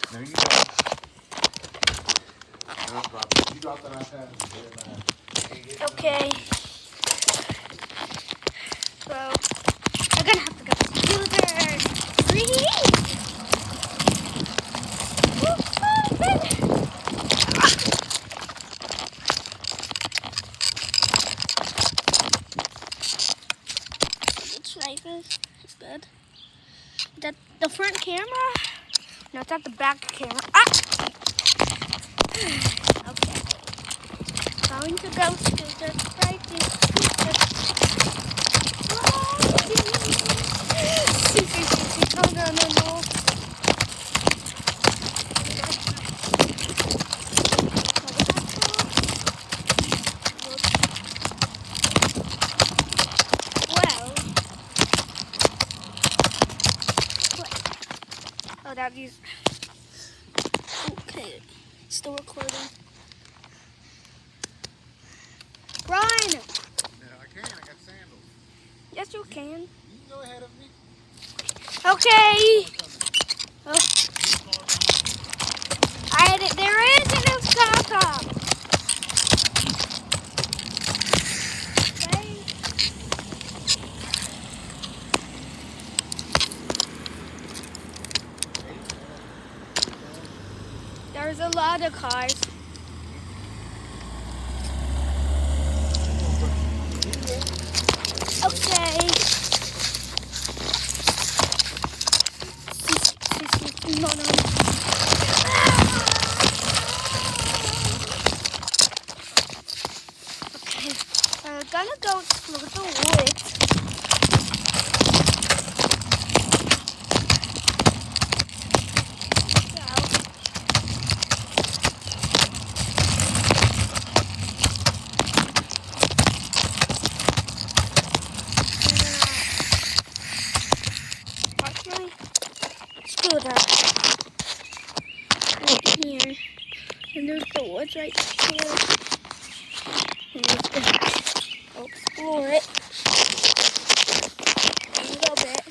There you go. You drop that iPad and get it back. Okay. So I'm gonna have to go scooter. It's right there. It's good. That the front camera? No, it's not the back camera. Ah! Okay. Going to go scooter. Riding scooter. No. Well, oh, that views. Okay, still recording. Run! Yeah, I can. I got sandals. Yes, you can. You can go ahead of me. Okay. Oh. There is a new stop. Okay. There's a lot of cars. Okay. No. Okay. I'm gonna go explore the woods. Scooter right here, and there's the woods right here. And let's go explore it a little bit.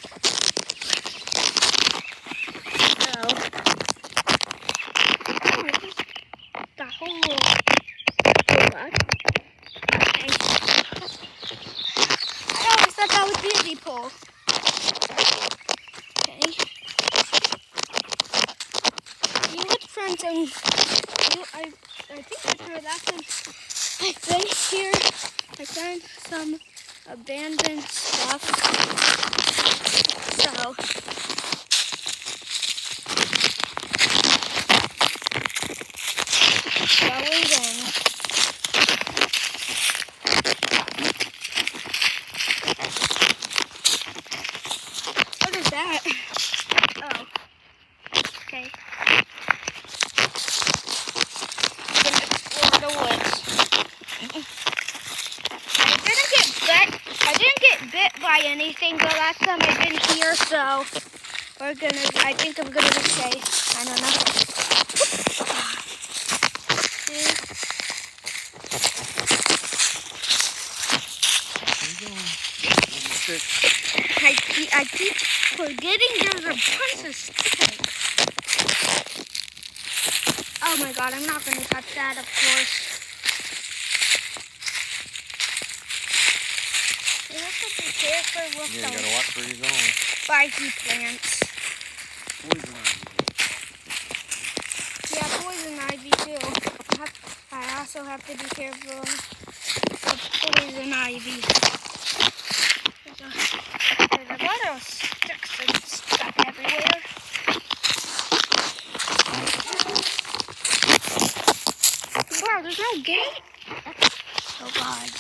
So, the whole lot. Okay. I always thought that would be a deep hole. Okay. You with friends and I think after the last time I've been here, I found some abandoned stuff. So going in. What is that? Oh. Okay. I'm gonna explore the woods. I didn't get bit by anything the last time I've been here, so I think I'm gonna be safe. I don't know. I keep forgetting there's a bunch of sticks. Oh my god, I'm not gonna touch that, of course. You have to be careful with Yeah, you gotta watch where you're going. spiky plants. Poison ivy. Yeah, poison ivy too. I also have to be careful of poison ivy. There's a lot of sticks and stuff everywhere. Wow, there's no gate. Oh god.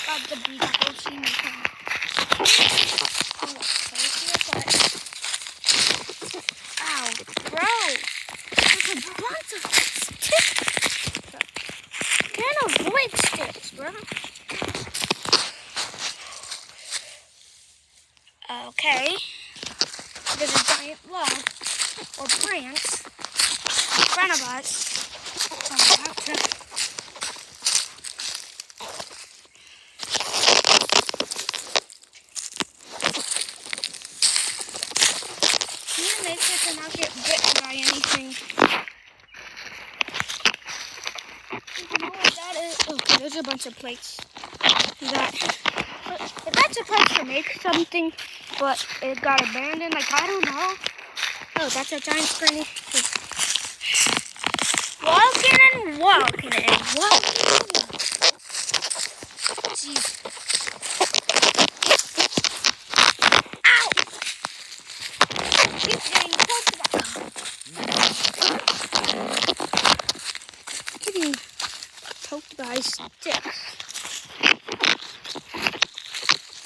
God, the beautiful scenery. Ow, bro. There's a bunch of sticks. Can't avoid sticks, bro. Okay. There's a giant log or branch in front of us. I'll have to make it to not get bitten by anything. You know what that is? Okay, there's a bunch of plates. That's supposed to make something, but it got abandoned. Like, I don't know. Oh, that's a giant screen. Walking and walking and walking and walking. Jeez. Ow! Keep getting poked by. Getting poked by sticks.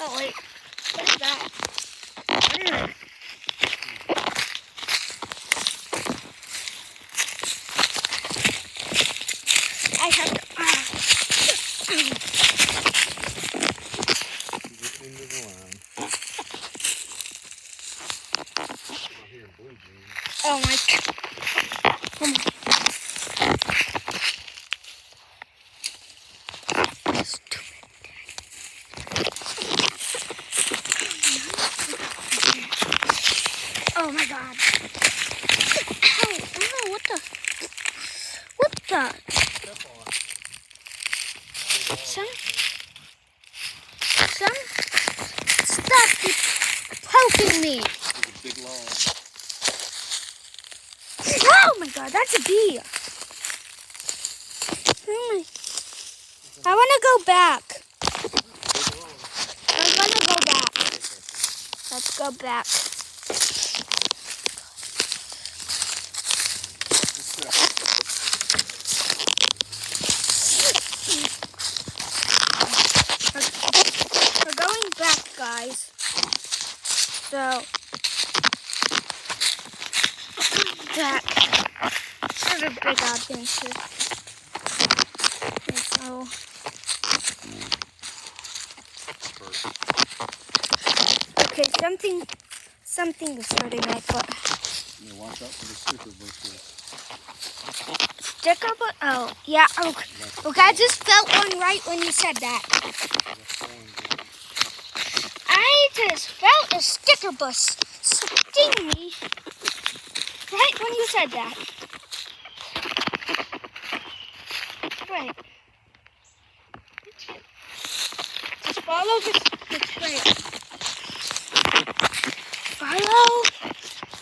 Oh wait, what is that? I have to. Into the line. Oh my. Come on. Oh my god. Ow, ow, what the? Some stuff keeps poking me. Big log. Oh my god, that's a bee. I want to go back. I want to go back. Let's go back. We're going back, guys. So, back. There's a big adventure. So, okay, something is hurting my foot. Yeah, watch out for the sticker bushes. Sticker bush? Oh, yeah. Okay, I just felt one right when you said that. I just felt a sticker bush sting me right when you said that. Right. Just follow the trail. Follow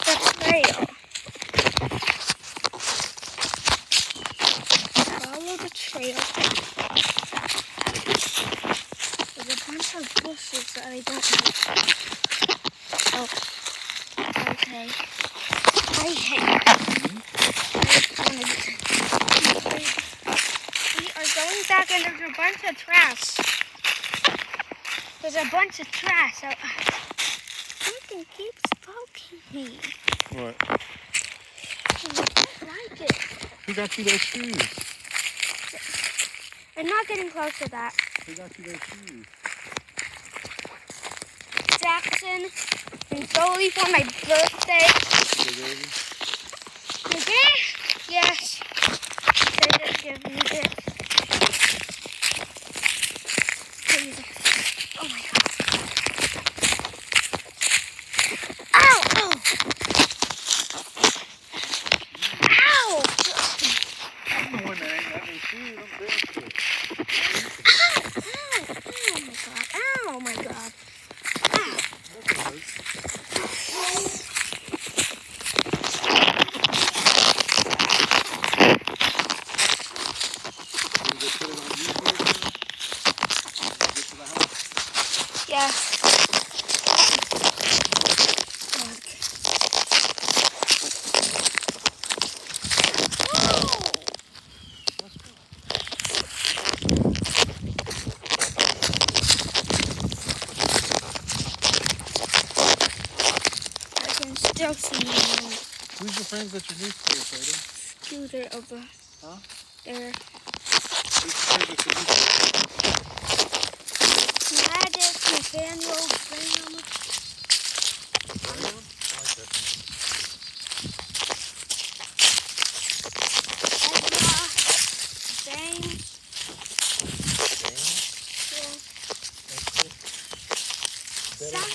the trail. Follow the trail. There's a bunch of bushes that I don't like. Oh, okay. I hate We are going back and there's a bunch of trash. There's a bunch of trash. Something keeps poking me. What? I don't like it. Who got you those shoes? I'm not getting close to that. Who got you those shoes? Jackson, and solely for my birthday. My dad? Yes. They just give me this. Please. Oh my god. Ow! Ow! Ow! I'm the one that ain't got no shoes. I'm barefoot. Ow! Oh my god. Ow! My god. Yes. I can still see you. Who's your friends that you're used to, Fredo? Scooter over there. Who's your friends that you're used to? Gladys, Nathaniel, Graham. Graham? I like that name. Edna, James. James? Yeah. That's cool. Sam.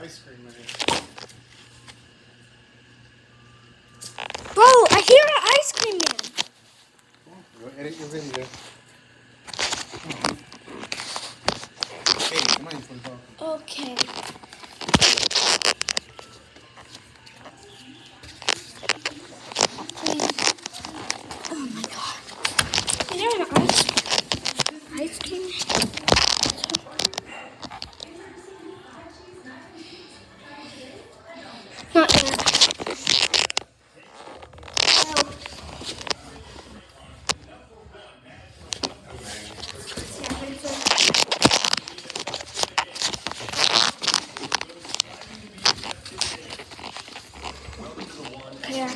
ice cream man. Bro, I hear an ice cream man. Go edit your video. Hey, come on, please. Okay. Oh my god. Is there an ice cream man? Not yet. Yeah.